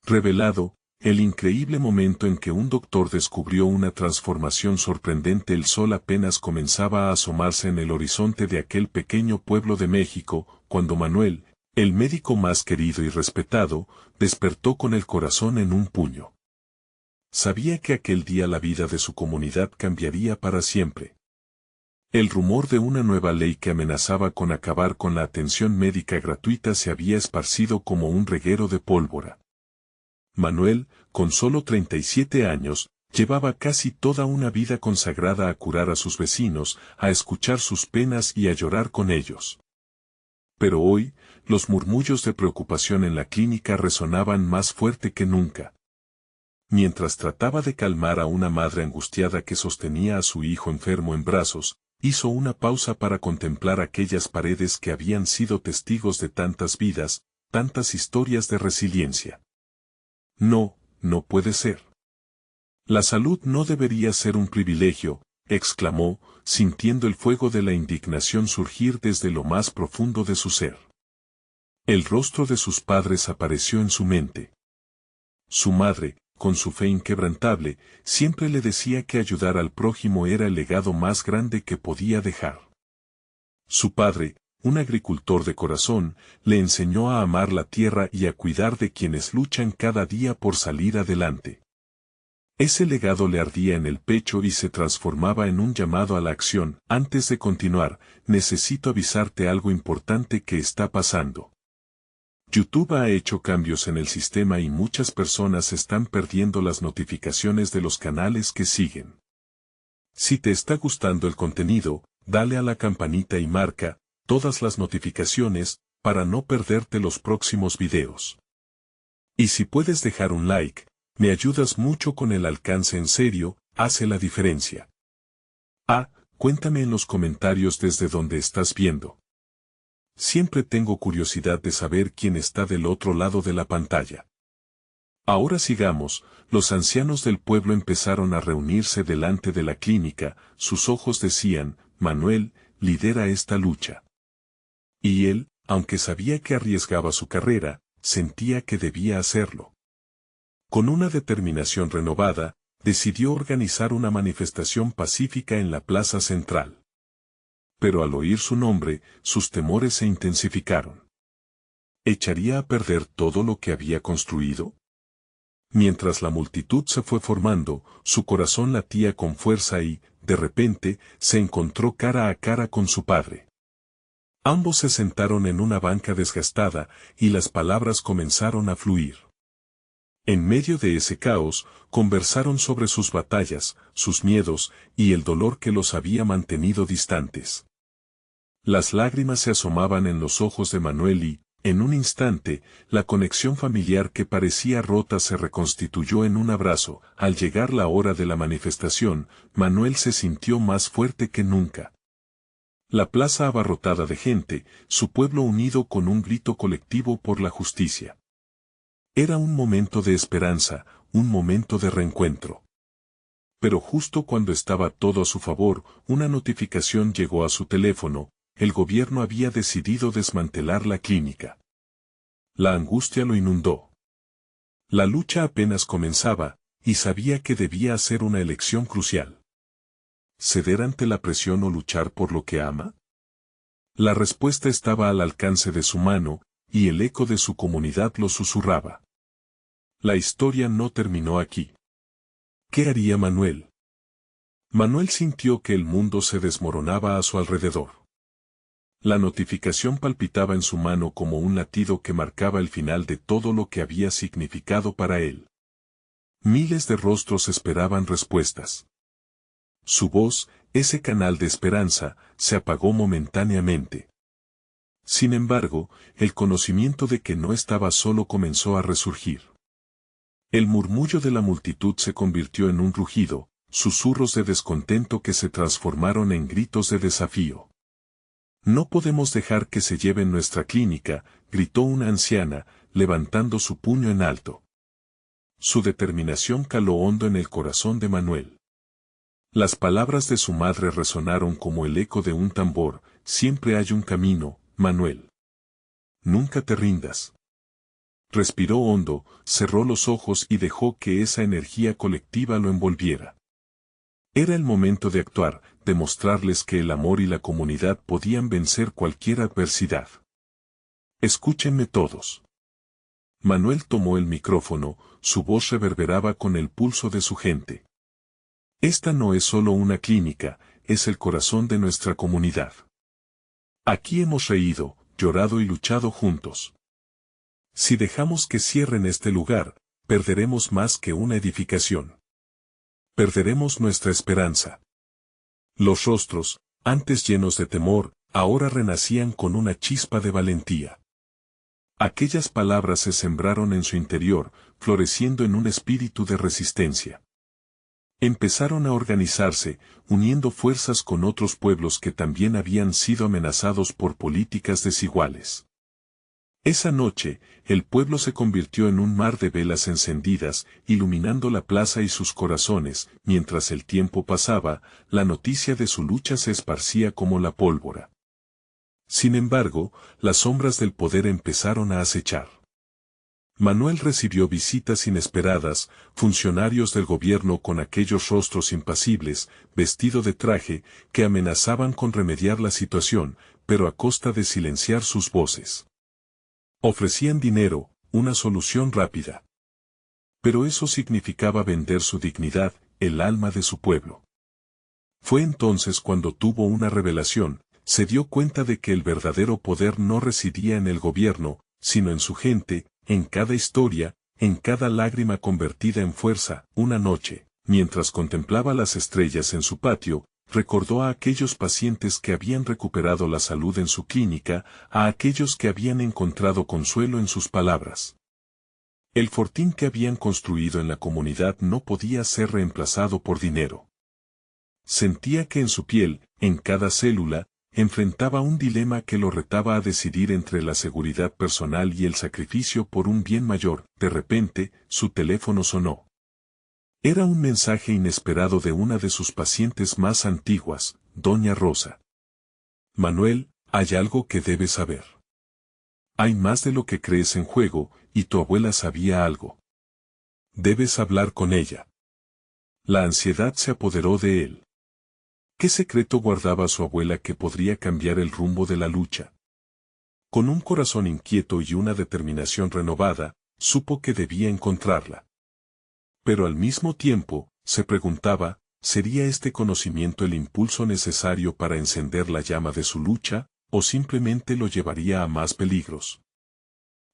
Revelado, el increíble momento en que un doctor descubrió una transformación sorprendente. El sol apenas comenzaba a asomarse en el horizonte de aquel pequeño pueblo de México, cuando Manuel, el médico más querido y respetado, despertó con el corazón en un puño. Sabía que aquel día la vida de su comunidad cambiaría para siempre. El rumor de una nueva ley que amenazaba con acabar con la atención médica gratuita se había esparcido como un reguero de pólvora. Manuel, con solo 37 años, llevaba casi toda una vida consagrada a curar a sus vecinos, a escuchar sus penas y a llorar con ellos. Pero hoy, los murmullos de preocupación en la clínica resonaban más fuerte que nunca. Mientras trataba de calmar a una madre angustiada que sostenía a su hijo enfermo en brazos, hizo una pausa para contemplar aquellas paredes que habían sido testigos de tantas vidas, tantas historias de resiliencia. No, no puede ser. La salud no debería ser un privilegio, exclamó, sintiendo el fuego de la indignación surgir desde lo más profundo de su ser. El rostro de sus padres apareció en su mente. Su madre, con su fe inquebrantable, siempre le decía que ayudar al prójimo era el legado más grande que podía dejar. Su padre, un agricultor de corazón, le enseñó a amar la tierra y a cuidar de quienes luchan cada día por salir adelante. Ese legado le ardía en el pecho y se transformaba en un llamado a la acción. Antes de continuar, necesito avisarte algo importante que está pasando. YouTube ha hecho cambios en el sistema y muchas personas están perdiendo las notificaciones de los canales que siguen. Si te está gustando el contenido, dale a la campanita y marca todas las notificaciones, para no perderte los próximos videos. Y si puedes dejar un like, me ayudas mucho con el alcance. En serio, hace la diferencia. Cuéntame en los comentarios desde donde estás viendo. Siempre tengo curiosidad de saber quién está del otro lado de la pantalla. Ahora sigamos. Los ancianos del pueblo empezaron a reunirse delante de la clínica, sus ojos decían, Manuel, lidera esta lucha. Y él, aunque sabía que arriesgaba su carrera, sentía que debía hacerlo. Con una determinación renovada, decidió organizar una manifestación pacífica en la plaza central. Pero al oír su nombre, sus temores se intensificaron. ¿Echaría a perder todo lo que había construido? Mientras la multitud se fue formando, su corazón latía con fuerza y, de repente, se encontró cara a cara con su padre. Ambos se sentaron en una banca desgastada, y las palabras comenzaron a fluir. En medio de ese caos, conversaron sobre sus batallas, sus miedos, y el dolor que los había mantenido distantes. Las lágrimas se asomaban en los ojos de Manuel y, en un instante, la conexión familiar que parecía rota se reconstituyó en un abrazo. Al llegar la hora de la manifestación, Manuel se sintió más fuerte que nunca. La plaza abarrotada de gente, su pueblo unido con un grito colectivo por la justicia. Era un momento de esperanza, un momento de reencuentro. Pero justo cuando estaba todo a su favor, una notificación llegó a su teléfono. El gobierno había decidido desmantelar la clínica. La angustia lo inundó. La lucha apenas comenzaba, y sabía que debía hacer una elección crucial. ¿Ceder ante la presión o luchar por lo que ama? La respuesta estaba al alcance de su mano, y el eco de su comunidad lo susurraba. La historia no terminó aquí. ¿Qué haría Manuel? Manuel sintió que el mundo se desmoronaba a su alrededor. La notificación palpitaba en su mano como un latido que marcaba el final de todo lo que había significado para él. Miles de rostros esperaban respuestas. Su voz, ese canal de esperanza, se apagó momentáneamente. Sin embargo, el conocimiento de que no estaba solo comenzó a resurgir. El murmullo de la multitud se convirtió en un rugido, susurros de descontento que se transformaron en gritos de desafío. No podemos dejar que se lleven nuestra clínica, gritó una anciana, levantando su puño en alto. Su determinación caló hondo en el corazón de Manuel. Las palabras de su madre resonaron como el eco de un tambor, siempre hay un camino, Manuel. Nunca te rindas. Respiró hondo, cerró los ojos y dejó que esa energía colectiva lo envolviera. Era el momento de actuar, de mostrarles que el amor y la comunidad podían vencer cualquier adversidad. Escúchenme todos. Manuel tomó el micrófono, su voz reverberaba con el pulso de su gente. Esta no es solo una clínica, es el corazón de nuestra comunidad. Aquí hemos reído, llorado y luchado juntos. Si dejamos que cierren este lugar, perderemos más que una edificación. Perderemos nuestra esperanza. Los rostros, antes llenos de temor, ahora renacían con una chispa de valentía. Aquellas palabras se sembraron en su interior, floreciendo en un espíritu de resistencia. Empezaron a organizarse, uniendo fuerzas con otros pueblos que también habían sido amenazados por políticas desiguales. Esa noche, el pueblo se convirtió en un mar de velas encendidas, iluminando la plaza y sus corazones. Mientras el tiempo pasaba, la noticia de su lucha se esparcía como la pólvora. Sin embargo, las sombras del poder empezaron a acechar. Manuel recibió visitas inesperadas, funcionarios del gobierno con aquellos rostros impasibles, vestido de traje, que amenazaban con remediar la situación, pero a costa de silenciar sus voces. Ofrecían dinero, una solución rápida. Pero eso significaba vender su dignidad, el alma de su pueblo. Fue entonces cuando tuvo una revelación, se dio cuenta de que el verdadero poder no residía en el gobierno, sino en su gente, en cada historia, en cada lágrima convertida en fuerza. Una noche, mientras contemplaba las estrellas en su patio, recordó a aquellos pacientes que habían recuperado la salud en su clínica, a aquellos que habían encontrado consuelo en sus palabras. El fortín que habían construido en la comunidad no podía ser reemplazado por dinero. Sentía que en su piel, en cada célula, enfrentaba un dilema que lo retaba a decidir entre la seguridad personal y el sacrificio por un bien mayor. De repente, su teléfono sonó. Era un mensaje inesperado de una de sus pacientes más antiguas, Doña Rosa. Manuel, hay algo que debes saber. Hay más de lo que crees en juego, y tu abuela sabía algo. Debes hablar con ella. La ansiedad se apoderó de él. ¿Qué secreto guardaba su abuela que podría cambiar el rumbo de la lucha? Con un corazón inquieto y una determinación renovada, supo que debía encontrarla. Pero al mismo tiempo, se preguntaba, ¿sería este conocimiento el impulso necesario para encender la llama de su lucha, o simplemente lo llevaría a más peligros?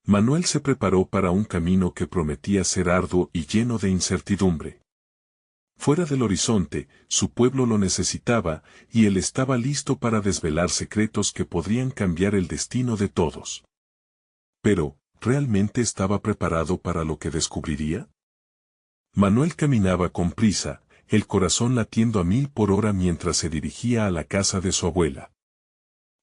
Manuel se preparó para un camino que prometía ser arduo y lleno de incertidumbre. Fuera del horizonte, su pueblo lo necesitaba, y él estaba listo para desvelar secretos que podrían cambiar el destino de todos. Pero, ¿realmente estaba preparado para lo que descubriría? Manuel caminaba con prisa, el corazón latiendo a 1000 por hora mientras se dirigía a la casa de su abuela.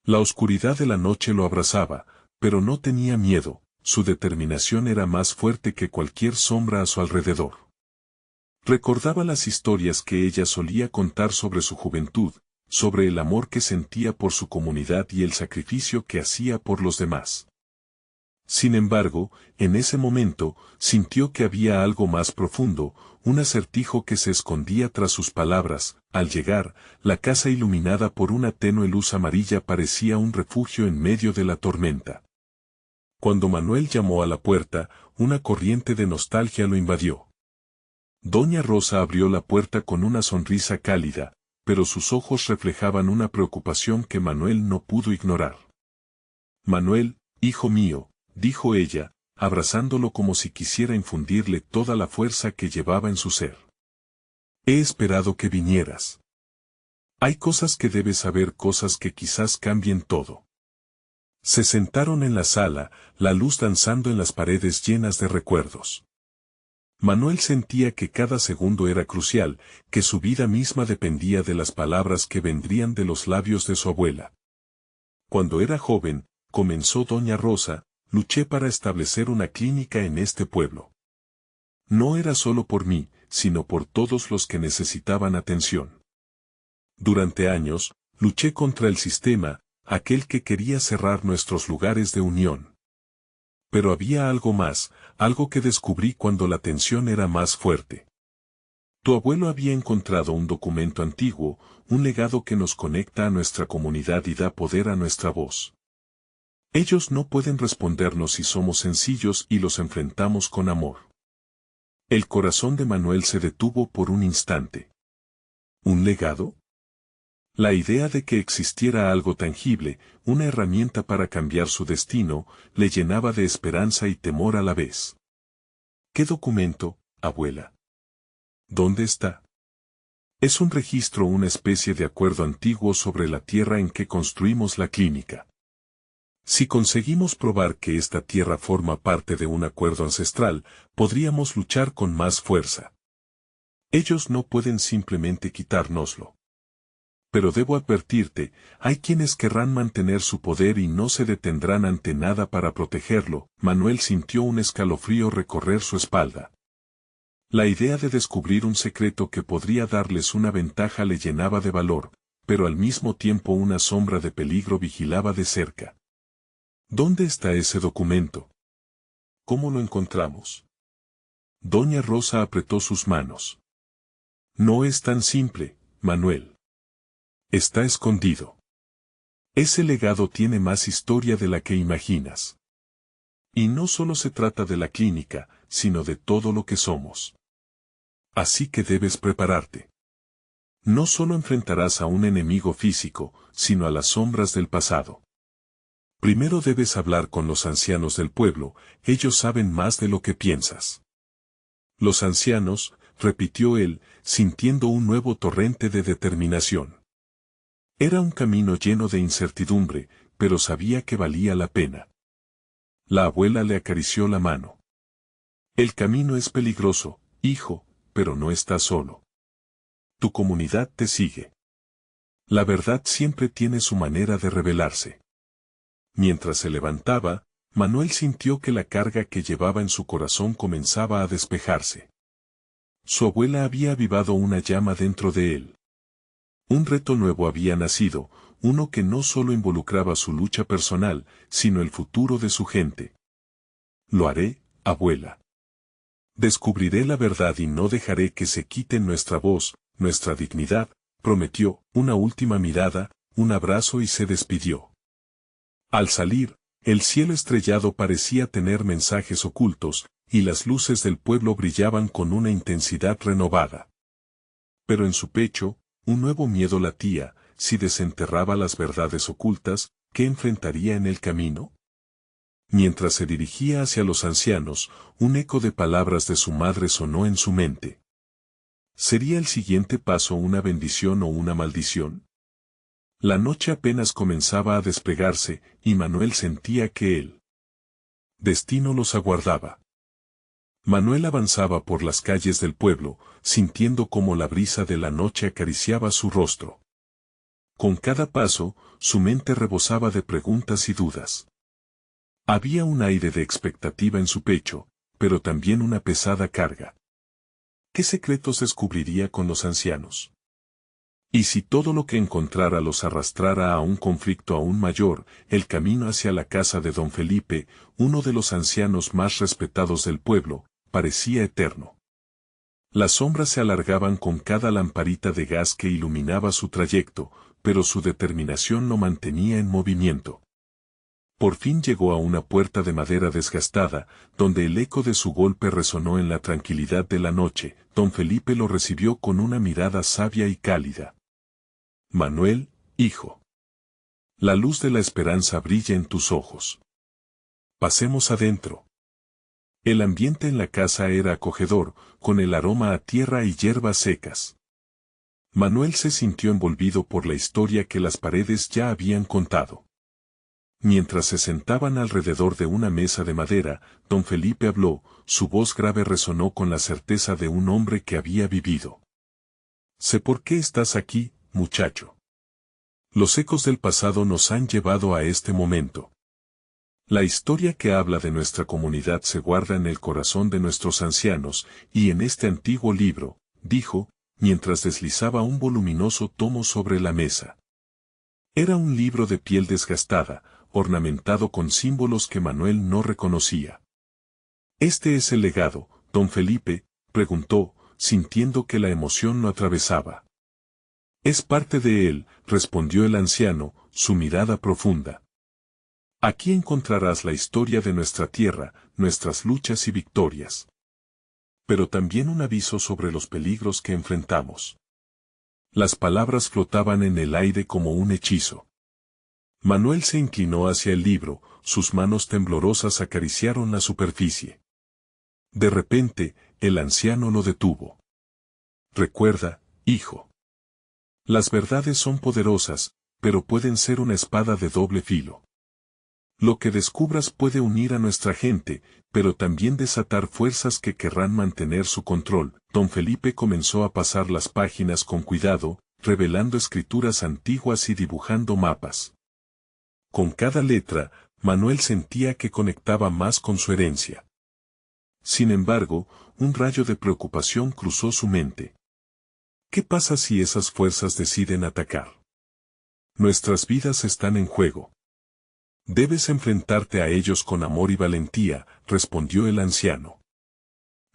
La oscuridad de la noche lo abrazaba, pero no tenía miedo, su determinación era más fuerte que cualquier sombra a su alrededor. Recordaba las historias que ella solía contar sobre su juventud, sobre el amor que sentía por su comunidad y el sacrificio que hacía por los demás. Sin embargo, en ese momento, sintió que había algo más profundo, un acertijo que se escondía tras sus palabras. Al llegar, la casa iluminada por una tenue luz amarilla parecía un refugio en medio de la tormenta. Cuando Manuel llamó a la puerta, una corriente de nostalgia lo invadió. Doña Rosa abrió la puerta con una sonrisa cálida, pero sus ojos reflejaban una preocupación que Manuel no pudo ignorar. «Manuel, hijo mío», dijo ella, abrazándolo como si quisiera infundirle toda la fuerza que llevaba en su ser. «He esperado que vinieras. Hay cosas que debes saber, cosas que quizás cambien todo». Se sentaron en la sala, la luz danzando en las paredes llenas de recuerdos. Manuel sentía que cada segundo era crucial, que su vida misma dependía de las palabras que vendrían de los labios de su abuela. Cuando era joven, comenzó Doña Rosa, luché para establecer una clínica en este pueblo. No era solo por mí, sino por todos los que necesitaban atención. Durante años, luché contra el sistema, aquel que quería cerrar nuestros lugares de unión. Pero había algo más, algo que descubrí cuando la tensión era más fuerte. Tu abuelo había encontrado un documento antiguo, un legado que nos conecta a nuestra comunidad y da poder a nuestra voz. Ellos no pueden respondernos si somos sencillos y los enfrentamos con amor. El corazón de Manuel se detuvo por un instante. ¿Un legado? La idea de que existiera algo tangible, una herramienta para cambiar su destino, le llenaba de esperanza y temor a la vez. ¿Qué documento, abuela? ¿Dónde está? Es un registro, una especie de acuerdo antiguo sobre la tierra en que construimos la clínica. Si conseguimos probar que esta tierra forma parte de un acuerdo ancestral, podríamos luchar con más fuerza. Ellos no pueden simplemente quitárnoslo. Pero debo advertirte, hay quienes querrán mantener su poder y no se detendrán ante nada para protegerlo. Manuel sintió un escalofrío recorrer su espalda. La idea de descubrir un secreto que podría darles una ventaja le llenaba de valor, pero al mismo tiempo una sombra de peligro vigilaba de cerca. ¿Dónde está ese documento? ¿Cómo lo encontramos? Doña Rosa apretó sus manos. No es tan simple, Manuel. Está escondido. Ese legado tiene más historia de la que imaginas. Y no solo se trata de la clínica, sino de todo lo que somos. Así que debes prepararte. No solo enfrentarás a un enemigo físico, sino a las sombras del pasado. Primero debes hablar con los ancianos del pueblo, ellos saben más de lo que piensas. Los ancianos, repitió él, sintiendo un nuevo torrente de determinación. Era un camino lleno de incertidumbre, pero sabía que valía la pena. La abuela le acarició la mano. El camino es peligroso, hijo, pero no estás solo. Tu comunidad te sigue. La verdad siempre tiene su manera de revelarse. Mientras se levantaba, Manuel sintió que la carga que llevaba en su corazón comenzaba a despejarse. Su abuela había avivado una llama dentro de él. Un reto nuevo había nacido, uno que no solo involucraba su lucha personal, sino el futuro de su gente. Lo haré, abuela. Descubriré la verdad y no dejaré que se quiten nuestra voz, nuestra dignidad, prometió, una última mirada, un abrazo y se despidió. Al salir, el cielo estrellado parecía tener mensajes ocultos, y las luces del pueblo brillaban con una intensidad renovada. Pero en su pecho, un nuevo miedo latía, si desenterraba las verdades ocultas, ¿qué enfrentaría en el camino? Mientras se dirigía hacia los ancianos, un eco de palabras de su madre sonó en su mente. ¿Sería el siguiente paso una bendición o una maldición? La noche apenas comenzaba a desplegarse, y Manuel sentía que el destino los aguardaba. Manuel avanzaba por las calles del pueblo, sintiendo cómo la brisa de la noche acariciaba su rostro. Con cada paso, su mente rebosaba de preguntas y dudas. Había un aire de expectativa en su pecho, pero también una pesada carga. ¿Qué secretos descubriría con los ancianos? Y si todo lo que encontrara los arrastrara a un conflicto aún mayor, el camino hacia la casa de don Felipe, uno de los ancianos más respetados del pueblo, parecía eterno. Las sombras se alargaban con cada lamparita de gas que iluminaba su trayecto, pero su determinación lo mantenía en movimiento. Por fin llegó a una puerta de madera desgastada, donde el eco de su golpe resonó en la tranquilidad de la noche. Don Felipe lo recibió con una mirada sabia y cálida. Manuel, hijo. La luz de la esperanza brilla en tus ojos. Pasemos adentro. El ambiente en la casa era acogedor, con el aroma a tierra y hierbas secas. Manuel se sintió envolvido por la historia que las paredes ya habían contado. Mientras se sentaban alrededor de una mesa de madera, don Felipe habló, su voz grave resonó con la certeza de un hombre que había vivido. Sé por qué estás aquí, muchacho. Los ecos del pasado nos han llevado a este momento. La historia que habla de nuestra comunidad se guarda en el corazón de nuestros ancianos, y en este antiguo libro, dijo, mientras deslizaba un voluminoso tomo sobre la mesa. Era un libro de piel desgastada, ornamentado con símbolos que Manuel no reconocía. «¿Este es el legado, don Felipe?», preguntó, sintiendo que la emoción lo atravesaba. «Es parte de él», respondió el anciano, su mirada profunda. «Aquí encontrarás la historia de nuestra tierra, nuestras luchas y victorias. Pero también un aviso sobre los peligros que enfrentamos». Las palabras flotaban en el aire como un hechizo. Manuel se inclinó hacia el libro, sus manos temblorosas acariciaron la superficie. De repente, el anciano lo detuvo. «Recuerda, hijo. Las verdades son poderosas, pero pueden ser una espada de doble filo. Lo que descubras puede unir a nuestra gente, pero también desatar fuerzas que querrán mantener su control». Don Felipe comenzó a pasar las páginas con cuidado, revelando escrituras antiguas y dibujando mapas. Con cada letra, Manuel sentía que conectaba más con su herencia. Sin embargo, un rayo de preocupación cruzó su mente. ¿Qué pasa si esas fuerzas deciden atacar? Nuestras vidas están en juego. Debes enfrentarte a ellos con amor y valentía, respondió el anciano.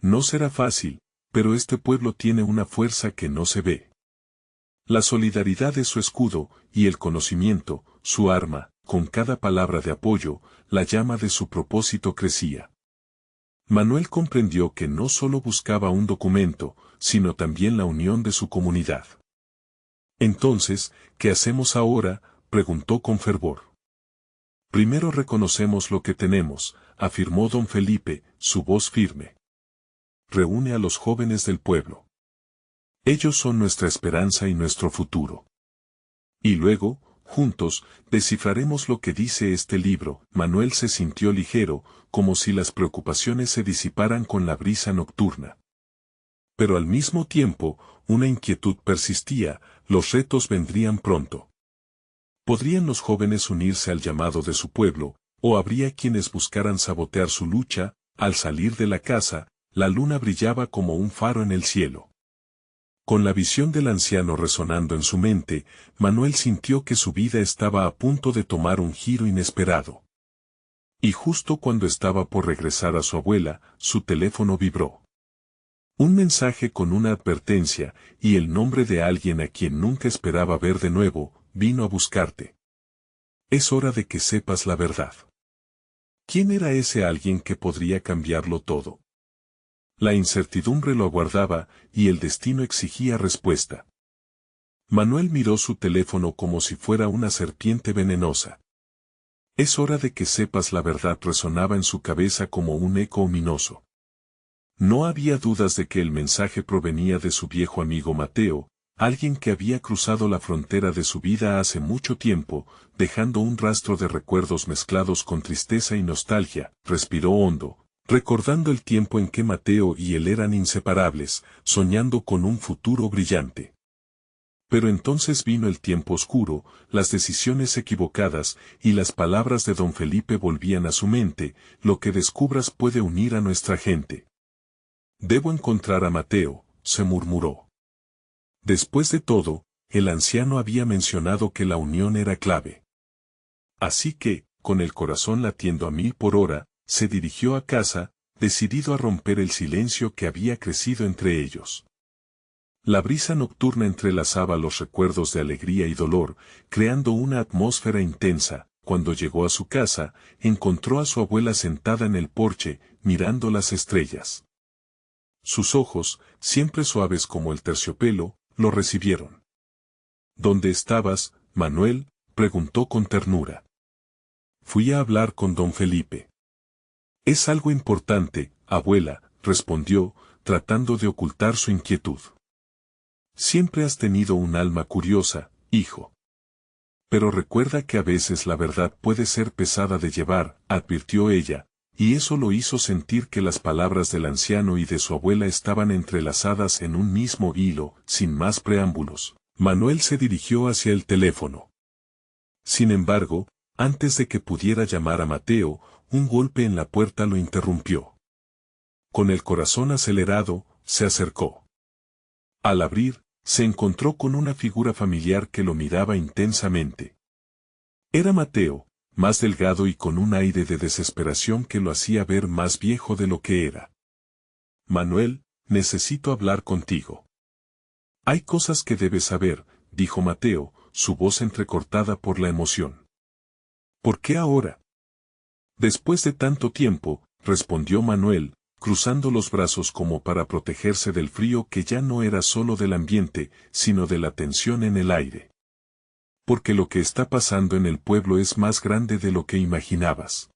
No será fácil, pero este pueblo tiene una fuerza que no se ve. La solidaridad es su escudo, y el conocimiento, su arma. Con cada palabra de apoyo, la llama de su propósito crecía. Manuel comprendió que no solo buscaba un documento, sino también la unión de su comunidad. «Entonces, ¿qué hacemos ahora?», preguntó con fervor. «Primero reconocemos lo que tenemos», afirmó don Felipe, su voz firme. «Reúne a los jóvenes del pueblo. Ellos son nuestra esperanza y nuestro futuro. Y luego, juntos, descifraremos lo que dice este libro». Manuel se sintió ligero, como si las preocupaciones se disiparan con la brisa nocturna. Pero al mismo tiempo, una inquietud persistía, los retos vendrían pronto. ¿Podrían los jóvenes unirse al llamado de su pueblo, o habría quienes buscaran sabotear su lucha? Al salir de la casa, la luna brillaba como un faro en el cielo. Con la visión del anciano resonando en su mente, Manuel sintió que su vida estaba a punto de tomar un giro inesperado. Y justo cuando estaba por regresar a su abuela, su teléfono vibró. Un mensaje con una advertencia, y el nombre de alguien a quien nunca esperaba ver de nuevo, vino a buscarte. Es hora de que sepas la verdad. ¿Quién era ese alguien que podría cambiarlo todo? La incertidumbre lo aguardaba, y el destino exigía respuesta. Manuel miró su teléfono como si fuera una serpiente venenosa. «Es hora de que sepas la verdad», resonaba en su cabeza como un eco ominoso. No había dudas de que el mensaje provenía de su viejo amigo Mateo, alguien que había cruzado la frontera de su vida hace mucho tiempo, dejando un rastro de recuerdos mezclados con tristeza y nostalgia. Respiró hondo, recordando el tiempo en que Mateo y él eran inseparables, soñando con un futuro brillante. Pero entonces vino el tiempo oscuro, las decisiones equivocadas, y las palabras de don Felipe volvían a su mente: «Lo que descubras puede unir a nuestra gente». «Debo encontrar a Mateo», se murmuró. Después de todo, el anciano había mencionado que la unión era clave. Así que, con el corazón latiendo a 1000 por hora, se dirigió a casa, decidido a romper el silencio que había crecido entre ellos. La brisa nocturna entrelazaba los recuerdos de alegría y dolor, creando una atmósfera intensa. Cuando llegó a su casa, encontró a su abuela sentada en el porche, mirando las estrellas. Sus ojos, siempre suaves como el terciopelo, lo recibieron. «¿Dónde estabas, Manuel?», preguntó con ternura. «Fui a hablar con don Felipe». «Es algo importante, abuela», respondió, tratando de ocultar su inquietud. «Siempre has tenido un alma curiosa, hijo. Pero recuerda que a veces la verdad puede ser pesada de llevar», advirtió ella, y eso lo hizo sentir que las palabras del anciano y de su abuela estaban entrelazadas en un mismo hilo. Sin más preámbulos, Manuel se dirigió hacia el teléfono. Sin embargo, antes de que pudiera llamar a Mateo, un golpe en la puerta lo interrumpió. Con el corazón acelerado, se acercó. Al abrir, se encontró con una figura familiar que lo miraba intensamente. Era Mateo, más delgado y con un aire de desesperación que lo hacía ver más viejo de lo que era. Manuel, necesito hablar contigo. Hay cosas que debes saber, dijo Mateo, su voz entrecortada por la emoción. ¿Por qué ahora? Después de tanto tiempo, respondió Manuel, cruzando los brazos como para protegerse del frío que ya no era solo del ambiente, sino de la tensión en el aire. Porque lo que está pasando en el pueblo es más grande de lo que imaginabas.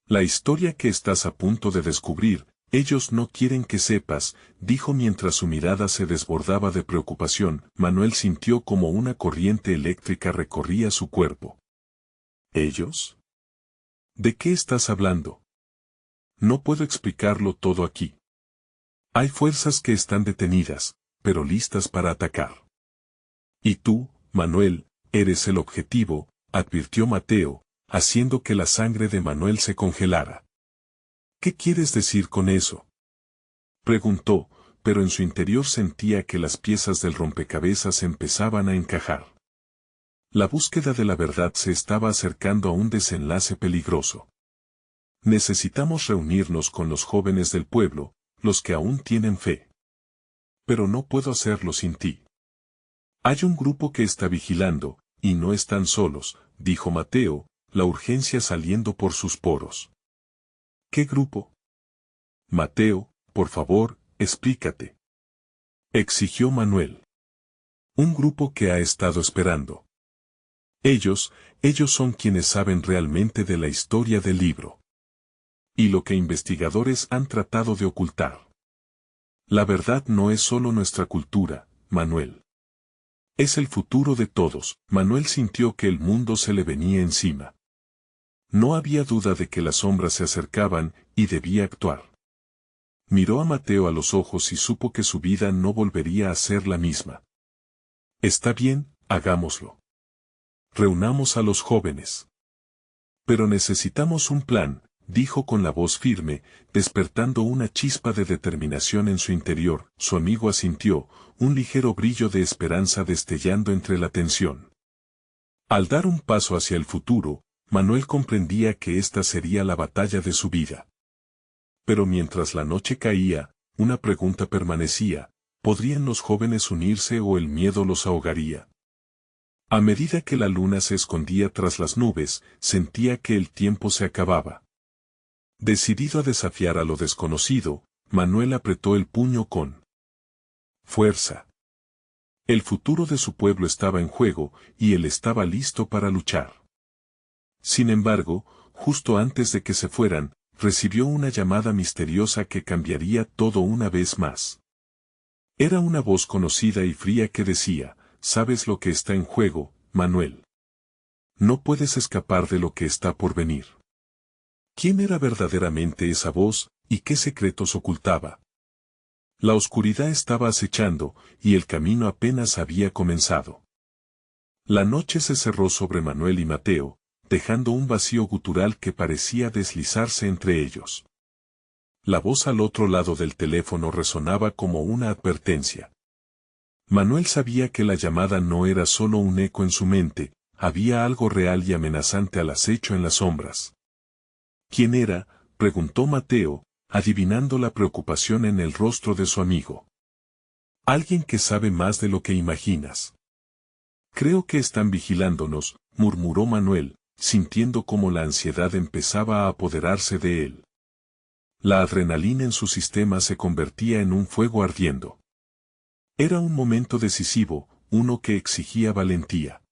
La historia que estás a punto de descubrir, ellos no quieren que sepas, dijo mientras su mirada se desbordaba de preocupación. Manuel sintió como una corriente eléctrica recorría su cuerpo. ¿Ellos? ¿De qué estás hablando? No puedo explicarlo todo aquí. Hay fuerzas que están detenidas, pero listas para atacar. Y tú, Manuel, eres el objetivo, advirtió Mateo, haciendo que la sangre de Manuel se congelara. ¿Qué quieres decir con eso? Preguntó, pero en su interior sentía que las piezas del rompecabezas empezaban a encajar. La búsqueda de la verdad se estaba acercando a un desenlace peligroso. Necesitamos reunirnos con los jóvenes del pueblo, los que aún tienen fe. Pero no puedo hacerlo sin ti. Hay un grupo que está vigilando, y no están solos, dijo Mateo, la urgencia saliendo por sus poros. ¿Qué grupo? Mateo, por favor, explícate. Exigió Manuel. Un grupo que ha estado esperando. Ellos son quienes saben realmente de la historia del libro. Y lo que investigadores han tratado de ocultar. La verdad no es solo nuestra cultura, Manuel. Es el futuro de todos. Manuel sintió que el mundo se le venía encima. No había duda de que las sombras se acercaban, y debía actuar. Miró a Mateo a los ojos y supo que su vida no volvería a ser la misma. Está bien, hagámoslo. Reunamos a los jóvenes. Pero necesitamos un plan, dijo con la voz firme, despertando una chispa de determinación en su interior. Su amigo asintió, un ligero brillo de esperanza destellando entre la tensión. Al dar un paso hacia el futuro, Manuel comprendía que esta sería la batalla de su vida. Pero mientras la noche caía, una pregunta permanecía: ¿podrían los jóvenes unirse o el miedo los ahogaría? A medida que la luna se escondía tras las nubes, sentía que el tiempo se acababa. Decidido a desafiar a lo desconocido, Manuel apretó el puño con fuerza. El futuro de su pueblo estaba en juego, y él estaba listo para luchar. Sin embargo, justo antes de que se fueran, recibió una llamada misteriosa que cambiaría todo una vez más. Era una voz conocida y fría que decía: ¿sabes lo que está en juego, Manuel? No puedes escapar de lo que está por venir. ¿Quién era verdaderamente esa voz, y qué secretos ocultaba? La oscuridad estaba acechando, y el camino apenas había comenzado. La noche se cerró sobre Manuel y Mateo, dejando un vacío gutural que parecía deslizarse entre ellos. La voz al otro lado del teléfono resonaba como una advertencia. Manuel sabía que la llamada no era solo un eco en su mente, había algo real y amenazante al acecho en las sombras. ¿Quién era?, preguntó Mateo, adivinando la preocupación en el rostro de su amigo. Alguien que sabe más de lo que imaginas. Creo que están vigilándonos, murmuró Manuel, sintiendo cómo la ansiedad empezaba a apoderarse de él. La adrenalina en su sistema se convertía en un fuego ardiendo. Era un momento decisivo, uno que exigía valentía.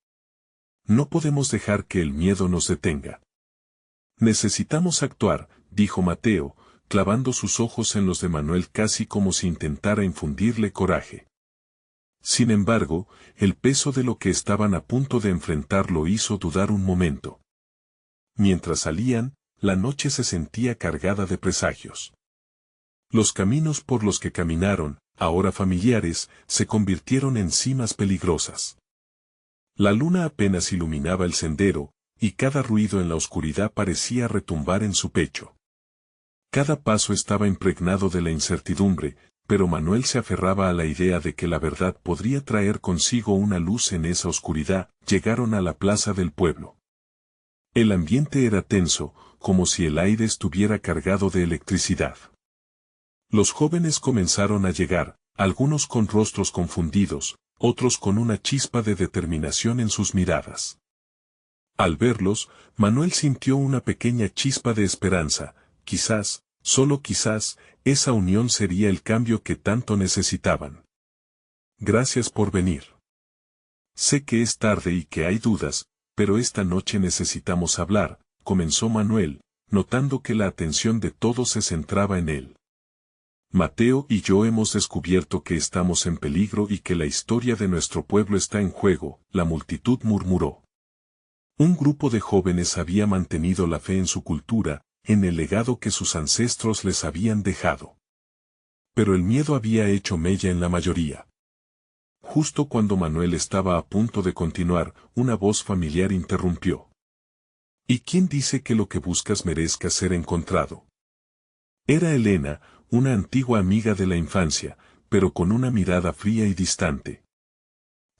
No podemos dejar que el miedo nos detenga. Necesitamos actuar, dijo Mateo, clavando sus ojos en los de Manuel casi como si intentara infundirle coraje. Sin embargo, el peso de lo que estaban a punto de enfrentar lo hizo dudar un momento. Mientras salían, la noche se sentía cargada de presagios. Los caminos por los que caminaron, ahora familiares, se convirtieron en cimas peligrosas. La luna apenas iluminaba el sendero, y cada ruido en la oscuridad parecía retumbar en su pecho. Cada paso estaba impregnado de la incertidumbre, pero Manuel se aferraba a la idea de que la verdad podría traer consigo una luz en esa oscuridad. Llegaron a la plaza del pueblo. El ambiente era tenso, como si el aire estuviera cargado de electricidad. Los jóvenes comenzaron a llegar, algunos con rostros confundidos, otros con una chispa de determinación en sus miradas. Al verlos, Manuel sintió una pequeña chispa de esperanza. Quizás, solo quizás, esa unión sería el cambio que tanto necesitaban. Gracias por venir. Sé que es tarde y que hay dudas, pero esta noche necesitamos hablar, comenzó Manuel, notando que la atención de todos se centraba en él. Mateo y yo hemos descubierto que estamos en peligro y que la historia de nuestro pueblo está en juego, la multitud murmuró. Un grupo de jóvenes había mantenido la fe en su cultura, en el legado que sus ancestros les habían dejado. Pero el miedo había hecho mella en la mayoría. Justo cuando Manuel estaba a punto de continuar, una voz familiar interrumpió. ¿Y quién dice que lo que buscas merezca ser encontrado? Era Elena, una antigua amiga de la infancia, pero con una mirada fría y distante.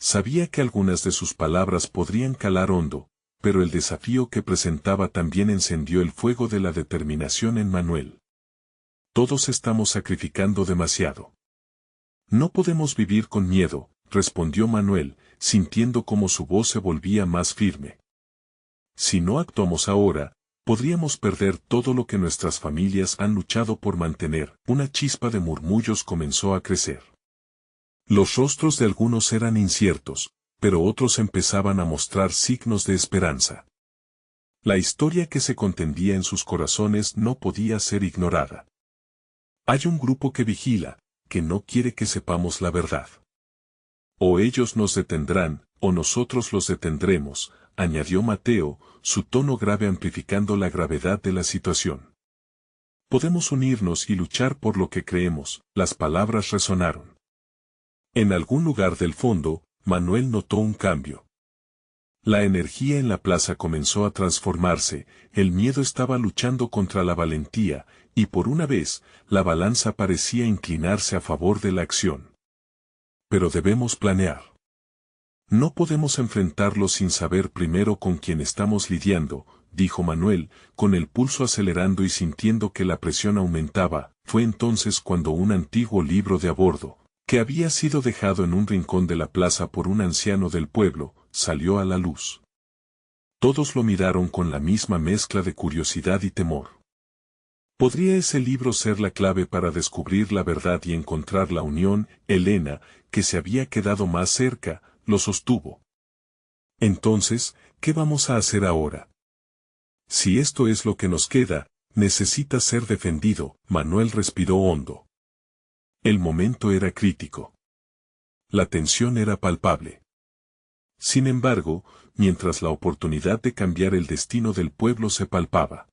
Sabía que algunas de sus palabras podrían calar hondo, pero el desafío que presentaba también encendió el fuego de la determinación en Manuel. Todos estamos sacrificando demasiado. No podemos vivir con miedo, respondió Manuel, sintiendo como su voz se volvía más firme. Si no actuamos ahora, podríamos perder todo lo que nuestras familias han luchado por mantener. Una chispa de murmullos comenzó a crecer. Los rostros de algunos eran inciertos, pero otros empezaban a mostrar signos de esperanza. La historia que se contendía en sus corazones no podía ser ignorada. Hay un grupo que vigila, que no quiere que sepamos la verdad. O ellos nos detendrán, o nosotros los detendremos, añadió Mateo, su tono grave amplificando la gravedad de la situación. Podemos unirnos y luchar por lo que creemos, las palabras resonaron. En algún lugar del fondo, Manuel notó un cambio. La energía en la plaza comenzó a transformarse, el miedo estaba luchando contra la valentía, y por una vez, la balanza parecía inclinarse a favor de la acción. Pero debemos planear. No podemos enfrentarlo sin saber primero con quién estamos lidiando, dijo Manuel, con el pulso acelerando y sintiendo que la presión aumentaba. Fue entonces cuando un antiguo libro de a bordo, que había sido dejado en un rincón de la plaza por un anciano del pueblo, salió a la luz. Todos lo miraron con la misma mezcla de curiosidad y temor. ¿Podría ese libro ser la clave para descubrir la verdad y encontrar la unión? Elena, que se había quedado más cerca, lo sostuvo. Entonces, ¿qué vamos a hacer ahora? Si esto es lo que nos queda, necesita ser defendido. Manuel respiró hondo. El momento era crítico. La tensión era palpable. Sin embargo, mientras la oportunidad de cambiar el destino del pueblo se palpaba.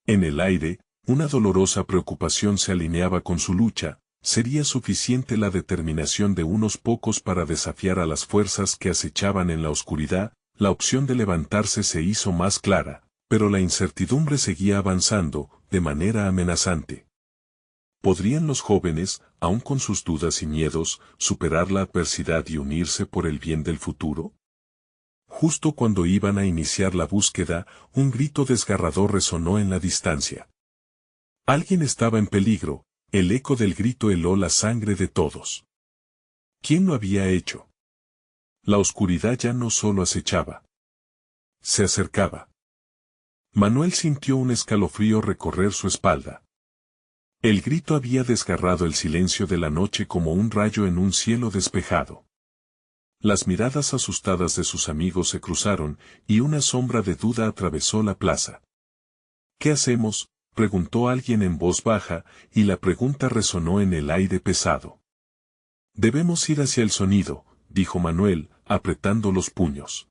En el aire, una dolorosa preocupación se alineaba con su lucha. ¿Sería suficiente la determinación de unos pocos para desafiar a las fuerzas que acechaban en la oscuridad? La opción de levantarse se hizo más clara, pero la incertidumbre seguía avanzando, de manera amenazante. ¿Podrían los jóvenes, aun con sus dudas y miedos, superar la adversidad y unirse por el bien del futuro? Justo cuando iban a iniciar la búsqueda, un grito desgarrador resonó en la distancia. Alguien estaba en peligro. El eco del grito heló la sangre de todos. ¿Quién lo había hecho? La oscuridad ya no solo acechaba. Se acercaba. Manuel sintió un escalofrío recorrer su espalda. El grito había desgarrado el silencio de la noche como un rayo en un cielo despejado. Las miradas asustadas de sus amigos se cruzaron, y una sombra de duda atravesó la plaza. ¿Qué hacemos?, preguntó alguien en voz baja, y la pregunta resonó en el aire pesado. Debemos ir hacia el sonido, dijo Manuel, apretando los puños.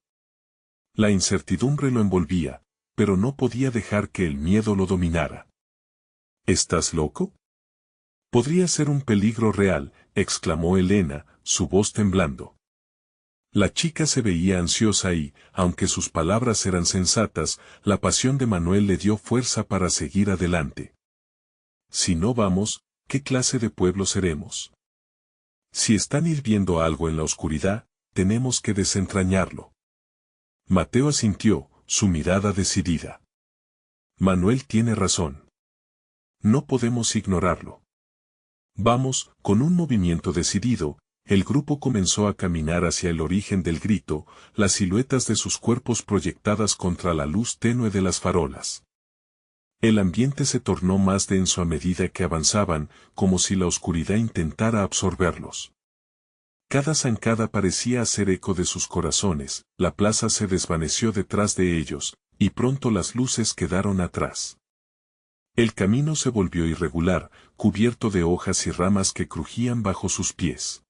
La incertidumbre lo envolvía, pero no podía dejar que el miedo lo dominara. ¿Estás loco? Podría ser un peligro real, exclamó Elena, su voz temblando. La chica se veía ansiosa y, aunque sus palabras eran sensatas, la pasión de Manuel le dio fuerza para seguir adelante. Si no vamos, ¿qué clase de pueblo seremos? Si están hirviendo algo en la oscuridad, tenemos que desentrañarlo. Mateo asintió, su mirada decidida. Manuel tiene razón. No podemos ignorarlo. Vamos, con un movimiento decidido, el grupo comenzó a caminar hacia el origen del grito, las siluetas de sus cuerpos proyectadas contra la luz tenue de las farolas. El ambiente se tornó más denso a medida que avanzaban, como si la oscuridad intentara absorberlos. Cada zancada parecía hacer eco de sus corazones, la plaza se desvaneció detrás de ellos, y pronto las luces quedaron atrás. El camino se volvió irregular, cubierto de hojas y ramas que crujían bajo sus pies.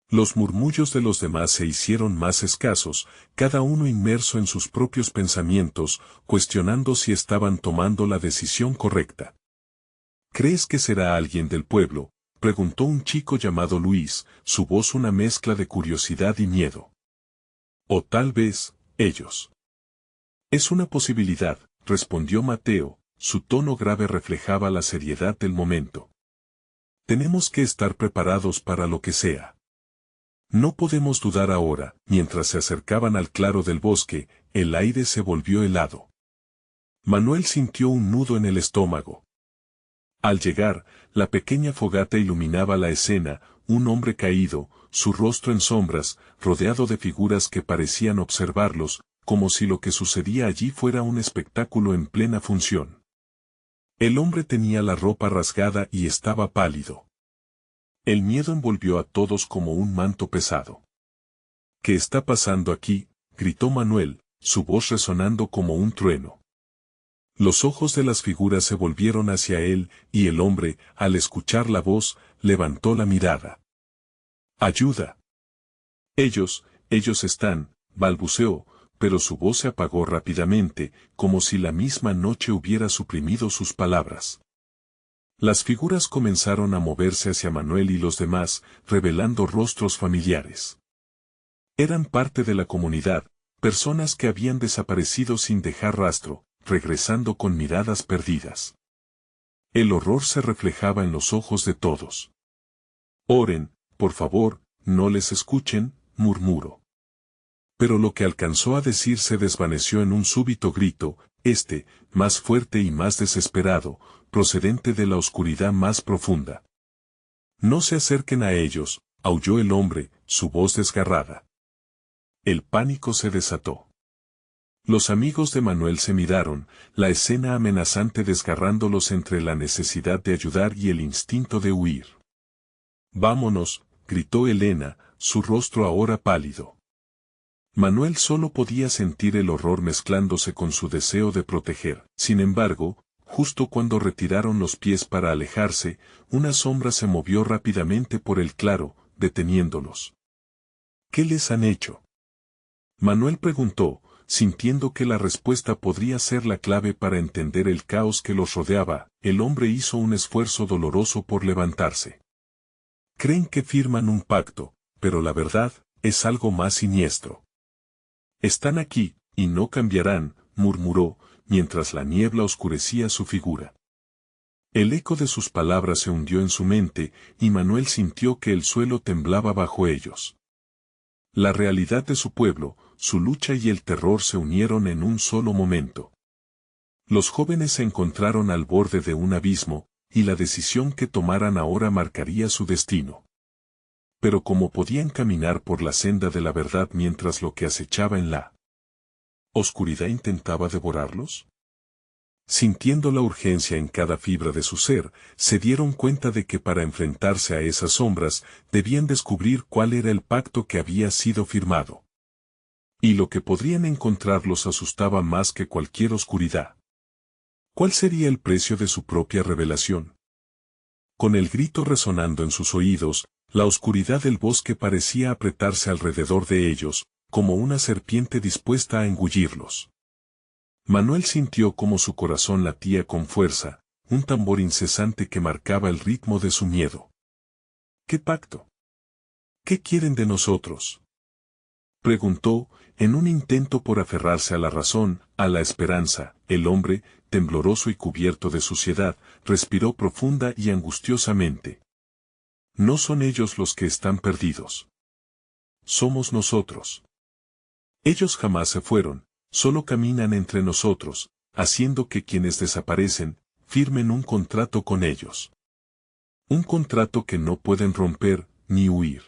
Los murmullos de los demás se hicieron más escasos, cada uno inmerso en sus propios pensamientos, cuestionando si estaban tomando la decisión correcta. ¿Crees que será alguien del pueblo?, preguntó un chico llamado Luis, su voz una mezcla de curiosidad y miedo. O tal vez, ellos. Es una posibilidad, respondió Mateo, su tono grave reflejaba la seriedad del momento. Tenemos que estar preparados para lo que sea. No podemos dudar ahora. Mientras se acercaban al claro del bosque, el aire se volvió helado. Manuel sintió un nudo en el estómago. Al llegar, la pequeña fogata iluminaba la escena, un hombre caído, su rostro en sombras, rodeado de figuras que parecían observarlos, como si lo que sucedía allí fuera un espectáculo en plena función. El hombre tenía la ropa rasgada y estaba pálido. El miedo envolvió a todos como un manto pesado. ¿Qué está pasando aquí?, gritó Manuel, su voz resonando como un trueno. Los ojos de las figuras se volvieron hacia él, y el hombre, al escuchar la voz, levantó la mirada. ¡Ayuda! Ellos están, balbuceó, pero su voz se apagó rápidamente, como si la misma noche hubiera suprimido sus palabras. Las figuras comenzaron a moverse hacia Manuel y los demás, revelando rostros familiares. Eran parte de la comunidad, personas que habían desaparecido sin dejar rastro, regresando con miradas perdidas. El horror se reflejaba en los ojos de todos. Oren, por favor, no les escuchen, murmuró. Pero lo que alcanzó a decir se desvaneció en un súbito grito, más fuerte y más desesperado, procedente de la oscuridad más profunda. No se acerquen a ellos, aulló el hombre, su voz desgarrada. El pánico se desató. Los amigos de Manuel se miraron, la escena amenazante desgarrándolos entre la necesidad de ayudar y el instinto de huir. Vámonos, gritó Elena, su rostro ahora pálido. Manuel solo podía sentir el horror mezclándose con su deseo de proteger. Sin embargo, justo cuando retiraron los pies para alejarse, una sombra se movió rápidamente por el claro, deteniéndolos. ¿Qué les han hecho?, Manuel preguntó, sintiendo que la respuesta podría ser la clave para entender el caos que los rodeaba. El hombre hizo un esfuerzo doloroso por levantarse. Creen que firman un pacto, pero la verdad, es algo más siniestro. Están aquí, y no cambiarán, murmuró, mientras la niebla oscurecía su figura. El eco de sus palabras se hundió en su mente, y Manuel sintió que el suelo temblaba bajo ellos. La realidad de su pueblo, su lucha y el terror se unieron en un solo momento. Los jóvenes se encontraron al borde de un abismo, y la decisión que tomaran ahora marcaría su destino. Pero ¿cómo podían caminar por la senda de la verdad mientras lo que acechaba en la oscuridad intentaba devorarlos? Sintiendo la urgencia en cada fibra de su ser, se dieron cuenta de que para enfrentarse a esas sombras, debían descubrir cuál era el pacto que había sido firmado. Y lo que podrían encontrar los asustaba más que cualquier oscuridad. ¿Cuál sería el precio de su propia revelación? Con el grito resonando en sus oídos, la oscuridad del bosque parecía apretarse alrededor de ellos, como una serpiente dispuesta a engullirlos. Manuel sintió como su corazón latía con fuerza, un tambor incesante que marcaba el ritmo de su miedo. ¿Qué pacto? ¿Qué quieren de nosotros?, preguntó, en un intento por aferrarse a la razón, a la esperanza. El hombre, tembloroso y cubierto de suciedad, respiró profunda y angustiosamente. No son ellos los que están perdidos. Somos nosotros. Ellos jamás se fueron, solo caminan entre nosotros, haciendo que quienes desaparecen, firmen un contrato con ellos. Un contrato que no pueden romper, ni huir.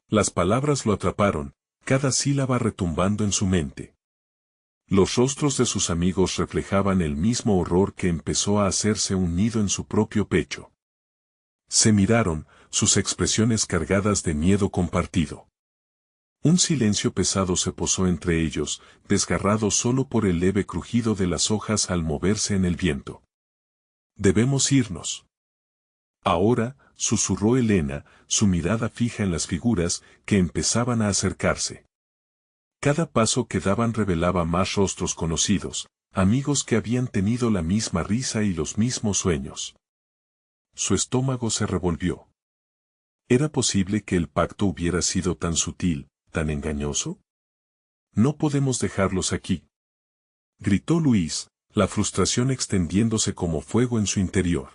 Las palabras lo atraparon, cada sílaba retumbando en su mente. Los rostros de sus amigos reflejaban el mismo horror que empezó a hacerse un nido en su propio pecho. Se miraron, sus expresiones cargadas de miedo compartido. Un silencio pesado se posó entre ellos, desgarrado solo por el leve crujido de las hojas al moverse en el viento. «Debemos irnos». Ahora, susurró Elena, su mirada fija en las figuras que empezaban a acercarse. Cada paso que daban revelaba más rostros conocidos, amigos que habían tenido la misma risa y los mismos sueños. Su estómago se revolvió. ¿Era posible que el pacto hubiera sido tan sutil, tan engañoso? «No podemos dejarlos aquí», gritó Luis, la frustración extendiéndose como fuego en su interior.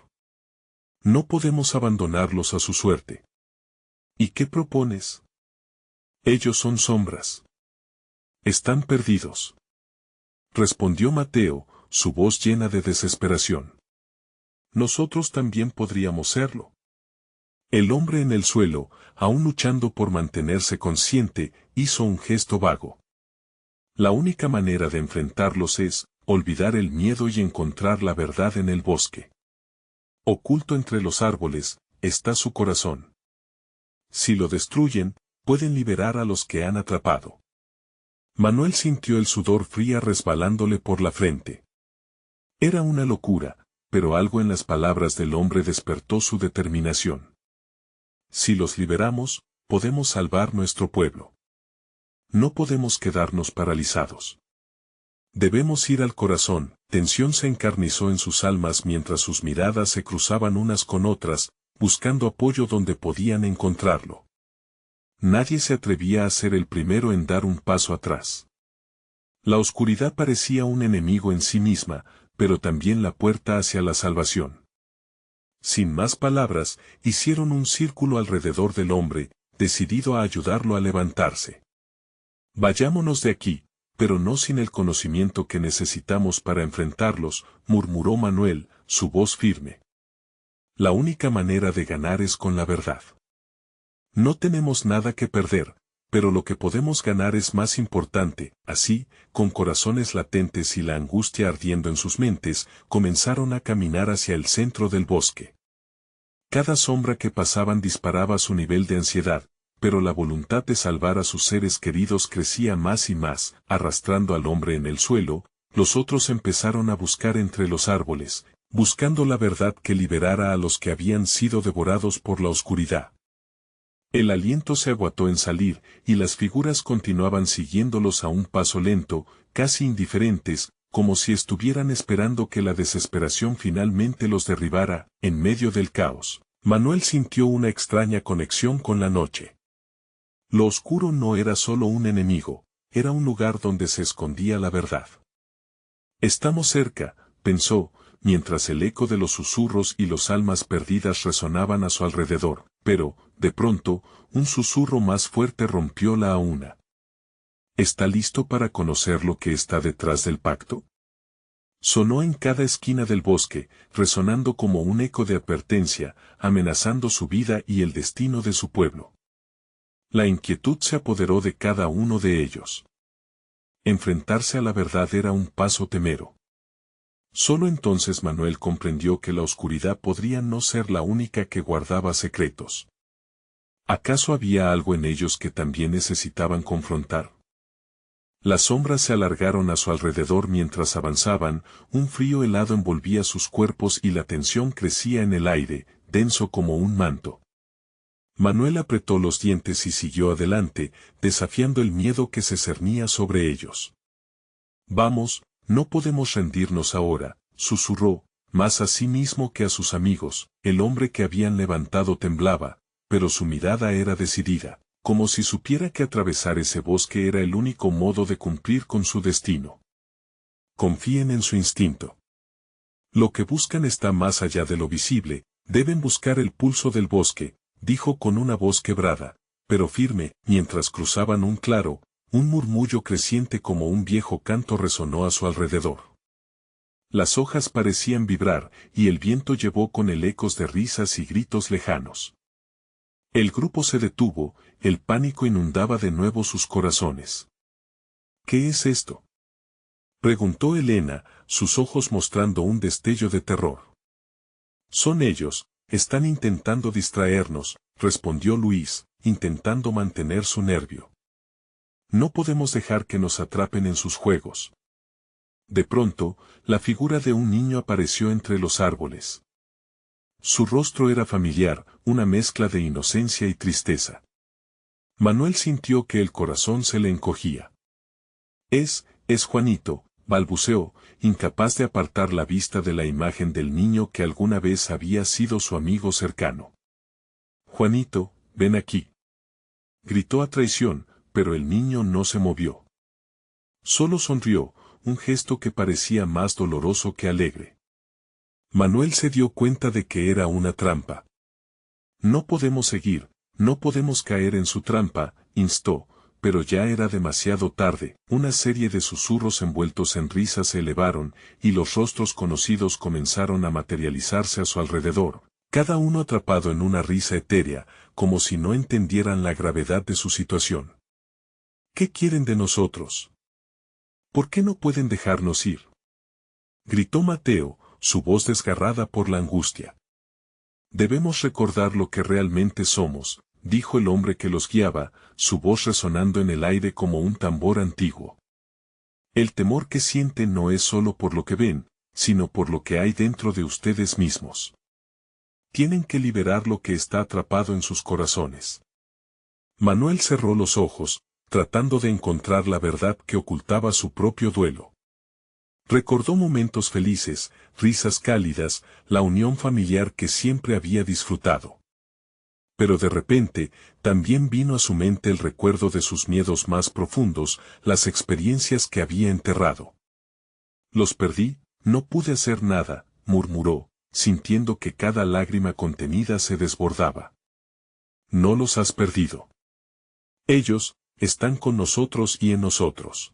«No podemos abandonarlos a su suerte». «¿Y qué propones?» «Ellos son sombras. Están perdidos», respondió Mateo, su voz llena de desesperación. «Nosotros también podríamos serlo». El hombre en el suelo, aún luchando por mantenerse consciente, hizo un gesto vago. «La única manera de enfrentarlos es olvidar el miedo y encontrar la verdad en el bosque. Oculto entre los árboles, está su corazón. Si lo destruyen, pueden liberar a los que han atrapado». Manuel sintió el sudor fría resbalándole por la frente. Era una locura, pero algo en las palabras del hombre despertó su determinación. «Si los liberamos, podemos salvar nuestro pueblo. No podemos quedarnos paralizados. Debemos ir al corazón». Tensión se encarnizó en sus almas mientras sus miradas se cruzaban unas con otras, buscando apoyo donde podían encontrarlo. Nadie se atrevía a ser el primero en dar un paso atrás. La oscuridad parecía un enemigo en sí misma, pero también la puerta hacia la salvación. Sin más palabras, hicieron un círculo alrededor del hombre, decidido a ayudarlo a levantarse. «Vayámonos de aquí, pero no sin el conocimiento que necesitamos para enfrentarlos», murmuró Manuel, su voz firme. «La única manera de ganar es con la verdad. No tenemos nada que perder, pero lo que podemos ganar es más importante». Así, con corazones latentes y la angustia ardiendo en sus mentes, comenzaron a caminar hacia el centro del bosque. Cada sombra que pasaban disparaba su nivel de ansiedad, pero la voluntad de salvar a sus seres queridos crecía más y más, arrastrando al hombre en el suelo. Los otros empezaron a buscar entre los árboles, buscando la verdad que liberara a los que habían sido devorados por la oscuridad. El aliento se aguantó en salir, y las figuras continuaban siguiéndolos a un paso lento, casi indiferentes, como si estuvieran esperando que la desesperación finalmente los derribara. En medio del caos, Manuel sintió una extraña conexión con la noche. Lo oscuro no era solo un enemigo, era un lugar donde se escondía la verdad. «Estamos cerca», pensó, mientras el eco de los susurros y los almas perdidas resonaban a su alrededor, pero, de pronto, un susurro más fuerte rompió la aúna. «¿Está listo para conocer lo que está detrás del pacto?». Sonó en cada esquina del bosque, resonando como un eco de advertencia, amenazando su vida y el destino de su pueblo. La inquietud se apoderó de cada uno de ellos. Enfrentarse a la verdad era un paso temero. Solo entonces Manuel comprendió que la oscuridad podría no ser la única que guardaba secretos. ¿Acaso había algo en ellos que también necesitaban confrontar? Las sombras se alargaron a su alrededor mientras avanzaban, un frío helado envolvía sus cuerpos y la tensión crecía en el aire, denso como un manto. Manuel apretó los dientes y siguió adelante, desafiando el miedo que se cernía sobre ellos. «Vamos, no podemos rendirnos ahora», susurró, más a sí mismo que a sus amigos. El hombre que habían levantado temblaba, pero su mirada era decidida, como si supiera que atravesar ese bosque era el único modo de cumplir con su destino. «Confíen en su instinto. Lo que buscan está más allá de lo visible, deben buscar el pulso del bosque», dijo con una voz quebrada, pero firme. Mientras cruzaban un claro, Un murmullo creciente como un viejo canto resonó a su alrededor. Las hojas parecían vibrar, y el viento llevó con él ecos de risas y gritos lejanos. El grupo se detuvo, el pánico inundaba de nuevo sus corazones. ¿Qué es esto?, preguntó Elena, sus ojos mostrando un destello de terror. Son ellos, están intentando distraernos, respondió Luis, intentando mantener su nervio. No podemos dejar que nos atrapen en sus juegos. De pronto, la figura de un niño apareció entre los árboles. Su rostro era familiar, una mezcla de inocencia y tristeza. Manuel sintió que el corazón se le encogía. Es Juanito, balbuceó, incapaz de apartar la vista de la imagen del niño que alguna vez había sido su amigo cercano. Juanito, ven aquí. Gritó a traición, pero el niño no se movió. Solo sonrió, un gesto que parecía más doloroso que alegre. Manuel se dio cuenta de que era una trampa. No podemos seguir, no podemos caer en su trampa, instó, pero ya era demasiado tarde. Una serie de susurros envueltos en risas se elevaron, y los rostros conocidos comenzaron a materializarse a su alrededor, cada uno atrapado en una risa etérea, como si no entendieran la gravedad de su situación. ¿Qué quieren de nosotros? ¿Por qué no pueden dejarnos ir?, gritó Mateo, su voz desgarrada por la angustia. Debemos recordar lo que realmente somos, dijo el hombre que los guiaba, su voz resonando en el aire como un tambor antiguo. El temor que sienten no es solo por lo que ven, sino por lo que hay dentro de ustedes mismos. Tienen que liberar lo que está atrapado en sus corazones. Manuel cerró los ojos, tratando de encontrar la verdad que ocultaba su propio duelo. Recordó momentos felices, risas cálidas, la unión familiar que siempre había disfrutado. Pero de repente, también vino a su mente el recuerdo de sus miedos más profundos, las experiencias que había enterrado. Los perdí, no pude hacer nada, murmuró, sintiendo que cada lágrima contenida se desbordaba. No los has perdido. Ellos, están con nosotros y en nosotros.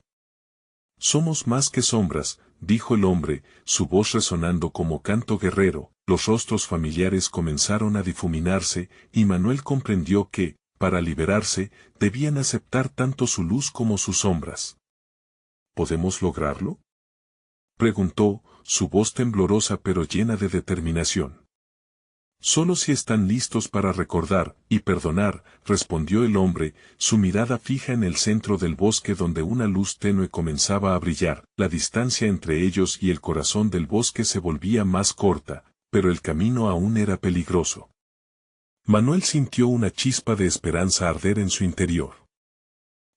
Somos más que sombras, dijo el hombre, su voz resonando como canto guerrero. Los rostros familiares comenzaron a difuminarse, y Manuel comprendió que, para liberarse, debían aceptar tanto su luz como sus sombras. ¿Podemos lograrlo?, preguntó, su voz temblorosa pero llena de determinación. Solo si están listos para recordar y perdonar, respondió el hombre, su mirada fija en el centro del bosque donde una luz tenue comenzaba a brillar. La distancia entre ellos y el corazón del bosque se volvía más corta, pero el camino aún era peligroso. Manuel sintió una chispa de esperanza arder en su interior.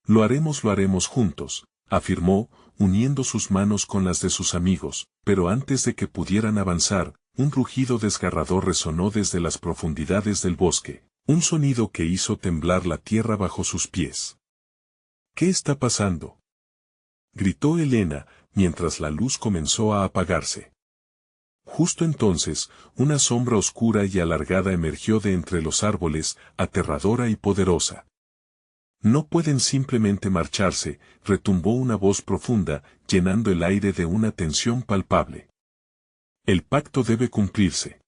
Lo haremos juntos, afirmó, uniendo sus manos con las de sus amigos, pero antes de que pudieran avanzar, un rugido desgarrador resonó desde las profundidades del bosque, un sonido que hizo temblar la tierra bajo sus pies. ¿Qué está pasando?, gritó Elena, mientras la luz comenzó a apagarse. Justo entonces, una sombra oscura y alargada emergió de entre los árboles, aterradora y poderosa. No pueden simplemente marcharse, retumbó una voz profunda, llenando el aire de una tensión palpable. El pacto debe cumplirse.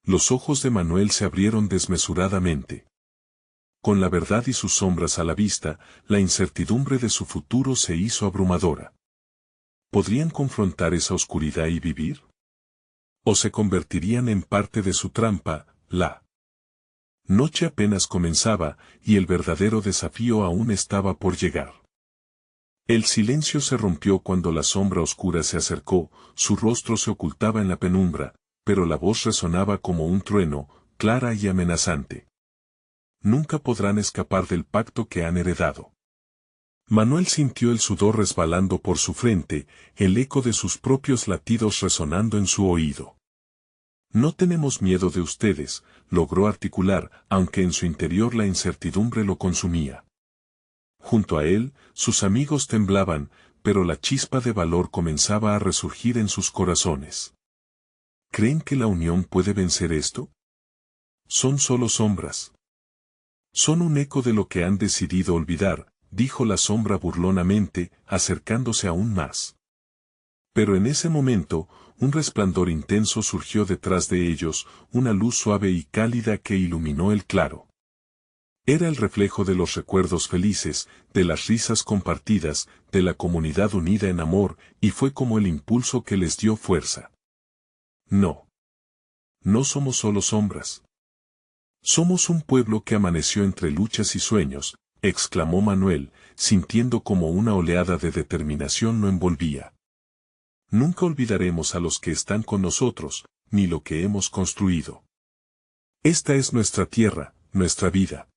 Los ojos de Manuel se abrieron desmesuradamente. Con la verdad y sus sombras a la vista, la incertidumbre de su futuro se hizo abrumadora. ¿Podrían confrontar esa oscuridad y vivir? ¿O se convertirían en parte de su trampa? La noche apenas comenzaba, y el verdadero desafío aún estaba por llegar. El silencio se rompió cuando la sombra oscura se acercó, su rostro se ocultaba en la penumbra, pero la voz resonaba como un trueno, clara y amenazante. Nunca podrán escapar del pacto que han heredado. Manuel sintió el sudor resbalando por su frente, el eco de sus propios latidos resonando en su oído. No tenemos miedo de ustedes, logró articular, aunque en su interior la incertidumbre lo consumía. Junto a él, sus amigos temblaban, pero la chispa de valor comenzaba a resurgir en sus corazones. ¿Creen que la unión puede vencer esto? Son solo sombras. Son un eco de lo que han decidido olvidar, dijo la sombra burlonamente, acercándose aún más. Pero en ese momento, un resplandor intenso surgió detrás de ellos, una luz suave y cálida que iluminó el claro. Era el reflejo de los recuerdos felices, de las risas compartidas, de la comunidad unida en amor, y fue como el impulso que les dio fuerza. No. No somos solo sombras. Somos un pueblo que amaneció entre luchas y sueños, exclamó Manuel, sintiendo como una oleada de determinación lo envolvía. Nunca olvidaremos a los que están con nosotros, ni lo que hemos construido. Esta es nuestra tierra, nuestra vida.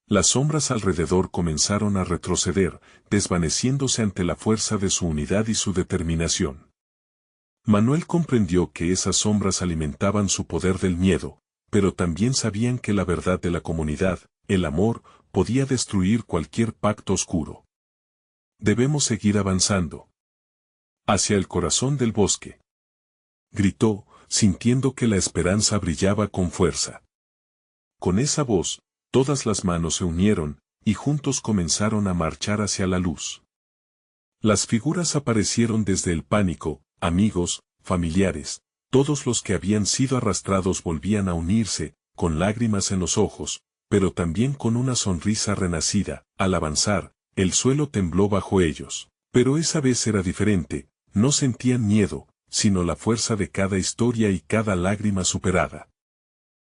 Las sombras alrededor comenzaron a retroceder, desvaneciéndose ante la fuerza de su unidad y su determinación. Manuel comprendió que esas sombras alimentaban su poder del miedo, pero también sabían que la verdad de la comunidad, el amor, podía destruir cualquier pacto oscuro. Debemos seguir avanzando. Hacia el corazón del bosque. Gritó, sintiendo que la esperanza brillaba con fuerza. Con esa voz, todas las manos se unieron, y juntos comenzaron a marchar hacia la luz. Las figuras aparecieron desde el pánico, amigos, familiares, todos los que habían sido arrastrados volvían a unirse, con lágrimas en los ojos, pero también con una sonrisa renacida. Al avanzar, el suelo tembló bajo ellos. Pero esa vez era diferente, no sentían miedo, sino la fuerza de cada historia y cada lágrima superada.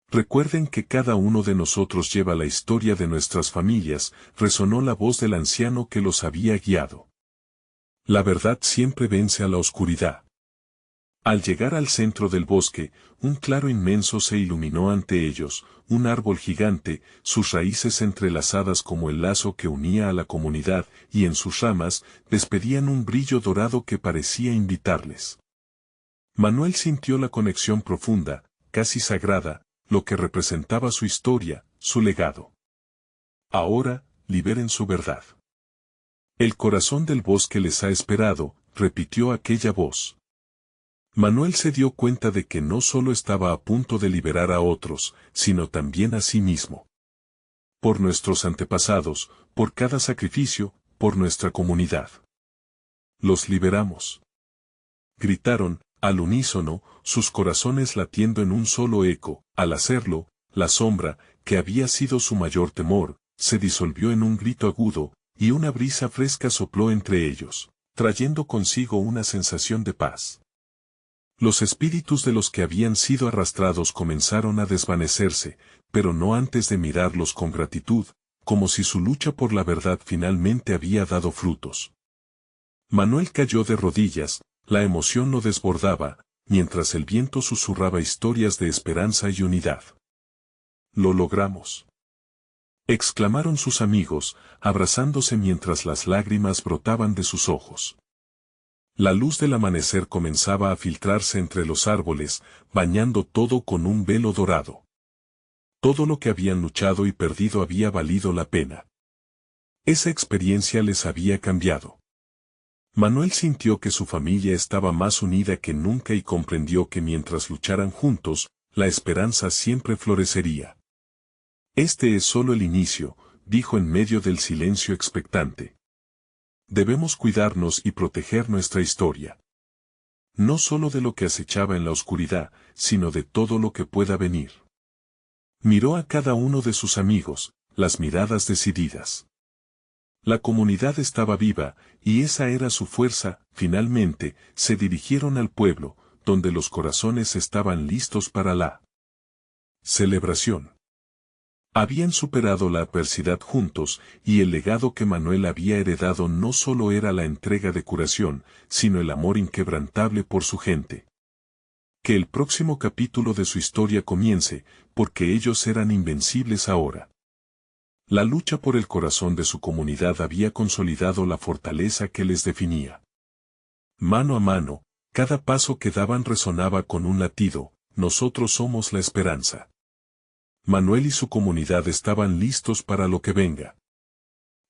Recuerden que cada uno de nosotros lleva la historia de nuestras familias, resonó la voz del anciano que los había guiado. La verdad siempre vence a la oscuridad. Al llegar al centro del bosque, un claro inmenso se iluminó ante ellos, un árbol gigante, sus raíces entrelazadas como el lazo que unía a la comunidad, y en sus ramas, despedían un brillo dorado que parecía invitarles. Manuel sintió la conexión profunda, casi sagrada, lo que representaba su historia, su legado. Ahora, liberen su verdad. El corazón del bosque les ha esperado, repitió aquella voz. Manuel se dio cuenta de que no solo estaba a punto de liberar a otros, sino también a sí mismo. Por nuestros antepasados, por cada sacrificio, por nuestra comunidad. Los liberamos. Gritaron, al unísono, sus corazones latiendo en un solo eco. Al hacerlo, la sombra, que había sido su mayor temor, se disolvió en un grito agudo, y una brisa fresca sopló entre ellos, trayendo consigo una sensación de paz. Los espíritus de los que habían sido arrastrados comenzaron a desvanecerse, pero no antes de mirarlos con gratitud, como si su lucha por la verdad finalmente había dado frutos. Manuel cayó de rodillas, la emoción lo desbordaba, mientras el viento susurraba historias de esperanza y unidad. «Lo logramos», exclamaron sus amigos, abrazándose mientras las lágrimas brotaban de sus ojos. La luz del amanecer comenzaba a filtrarse entre los árboles, bañando todo con un velo dorado. Todo lo que habían luchado y perdido había valido la pena. Esa experiencia les había cambiado. Manuel sintió que su familia estaba más unida que nunca y comprendió que mientras lucharan juntos, la esperanza siempre florecería. Este es solo el inicio, dijo en medio del silencio expectante. Debemos cuidarnos y proteger nuestra historia. No solo de lo que acechaba en la oscuridad, sino de todo lo que pueda venir. Miró a cada uno de sus amigos, las miradas decididas. La comunidad estaba viva, y esa era su fuerza. Finalmente, se dirigieron al pueblo, donde los corazones estaban listos para la celebración. Habían superado la adversidad juntos, y el legado que Manuel había heredado no solo era la entrega de curación, sino el amor inquebrantable por su gente. Que el próximo capítulo de su historia comience, porque ellos eran invencibles ahora. La lucha por el corazón de su comunidad había consolidado la fortaleza que les definía. Mano a mano, cada paso que daban resonaba con un latido: nosotros somos la esperanza. Manuel y su comunidad estaban listos para lo que venga.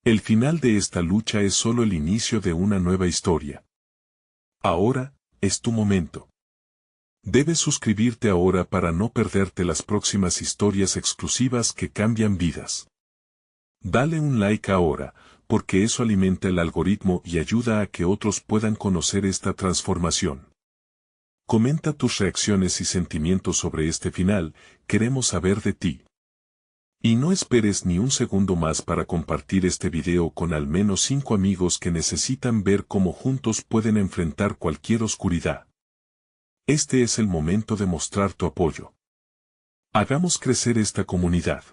El final de esta lucha es solo el inicio de una nueva historia. Ahora, es tu momento. Debes suscribirte ahora para no perderte las próximas historias exclusivas que cambian vidas. Dale un like ahora, porque eso alimenta el algoritmo y ayuda a que otros puedan conocer esta transformación. Comenta tus reacciones y sentimientos sobre este final, queremos saber de ti. Y no esperes ni un segundo más para compartir este video con al menos 5 amigos que necesitan ver cómo juntos pueden enfrentar cualquier oscuridad. Este es el momento de mostrar tu apoyo. Hagamos crecer esta comunidad.